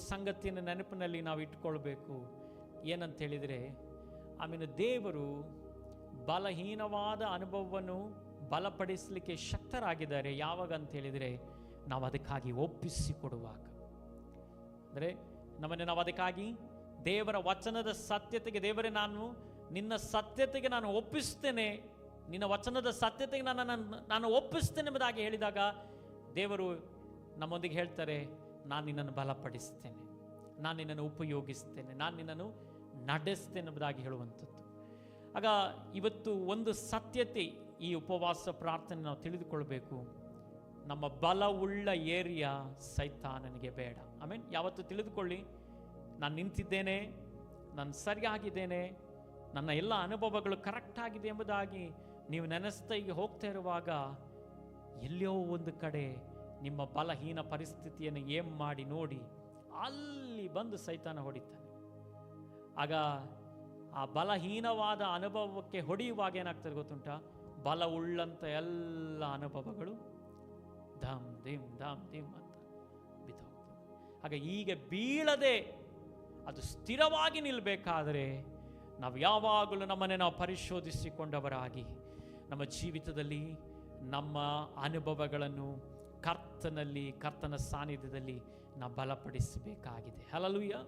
ಸಂಗತಿಯನ್ನು ನೆನಪಿನಲ್ಲಿ ನಾವು ಇಟ್ಕೊಳ್ಬೇಕು. ಏನಂತ ಹೇಳಿದರೆ, ಆಮೇಲೆ ದೇವರು ಬಲಹೀನವಾದ ಅನುಭವವನ್ನು ಬಲಪಡಿಸಲಿಕ್ಕೆ ಶಕ್ತರಾಗಿದ್ದಾರೆ. ಯಾವಾಗ ಅಂತ ಹೇಳಿದರೆ, ನಾವು ಅದಕ್ಕಾಗಿ ಒಪ್ಪಿಸಿಕೊಡುವಾಗ. ಅಂದರೆ ನಾವು ಅದಕ್ಕಾಗಿ ದೇವರ ವಚನದ ಸತ್ಯತೆಗೆ, ದೇವರೇ ನಾನು ನಿನ್ನ ಸತ್ಯತೆಗೆ ನಾನು ಒಪ್ಪಿಸ್ತೇನೆ, ನಿನ್ನ ವಚನದ ಸತ್ಯತೆಗೆ ನಾನು ಒಪ್ಪಿಸ್ತೇನೆ ಎಂಬುದಾಗಿ ಹೇಳಿದಾಗ ದೇವರು ನಮ್ಮೊಂದಿಗೆ ಹೇಳ್ತಾರೆ, ನಾನು ನಿನ್ನನ್ನು ಬಲಪಡಿಸ್ತೇನೆ, ನಾನು ನಿನ್ನನ್ನು ಉಪಯೋಗಿಸ್ತೇನೆ, ನಾನು ನಿನ್ನನ್ನು ನಡೆಸ್ತೇನೆ ಎಂಬುದಾಗಿ ಹೇಳುವಂಥದ್ದು. ಆಗ ಇವತ್ತು ಒಂದು ಸತ್ಯತೆ, ಈ ಉಪವಾಸ ಪ್ರಾರ್ಥನೆ ನಾವು ತಿಳಿದುಕೊಳ್ಬೇಕು. ನಮ್ಮ ಬಲವುಳ್ಳ ಏರಿಯಾ ಸೈತಾನನಿಗೆ ಬೇಡ. ಆಮೇಲೆ ಯಾವತ್ತು ತಿಳಿದುಕೊಳ್ಳಿ, ನಾನು ನಿಂತಿದ್ದೇನೆ, ನಾನು ಸರಿಯಾಗಿದ್ದೇನೆ, ನನ್ನ ಎಲ್ಲ ಅನುಭವಗಳು ಕರೆಕ್ಟ್ ಆಗಿದೆ ಎಂಬುದಾಗಿ ನೀವು ನೆನೆಸ್ತಾ ಈಗ ಹೋಗ್ತಾ ಇರುವಾಗ, ಎಲ್ಲೋ ಒಂದು ಕಡೆ ನಿಮ್ಮ ಬಲಹೀನ ಪರಿಸ್ಥಿತಿಯನ್ನು ಏಮ್ ಮಾಡಿ ನೋಡಿ ಅಲ್ಲಿ ಬಂದು ಸೈತಾನ ಹೊಡಿತಾನೆ. ಆಗ ಆ ಬಲಹೀನವಾದ ಅನುಭವಕ್ಕೆ ಹೊಡೆಯುವಾಗ ಏನಾಗ್ತದೆ ಗೊತ್ತುಂಟಾ? ಬಲವುಳ್ಳಂಥ ಎಲ್ಲ ಅನುಭವಗಳು ಧಮ್ ಧಿಮ್ ಧಮ್ ಧಿಮ್ ಅಂತ ಬಿದ್ದೋಗ್ತದೆ. ಹಾಗೆ ಈಗ ಬೀಳದೆ ಅದು ಸ್ಥಿರವಾಗಿ ನಿಲ್ಲಬೇಕಾದರೆ ನಾವು ಯಾವಾಗಲೂ ನಮ್ಮನ್ನೇ ನಾವು ಪರಿಶೋಧಿಸಿಕೊಂಡವರಾಗಿ ನಮ್ಮ ಜೀವಿತದಲ್ಲಿ ನಮ್ಮ ಅನುಭವಗಳನ್ನು ಕರ್ತನ ಸಾನ್ನಿಧ್ಯದಲ್ಲಿ ನಾವು ಬಲಪಡಿಸಬೇಕಾಗಿದೆ. ಹಲ್ಲೆಲೂಯಾ.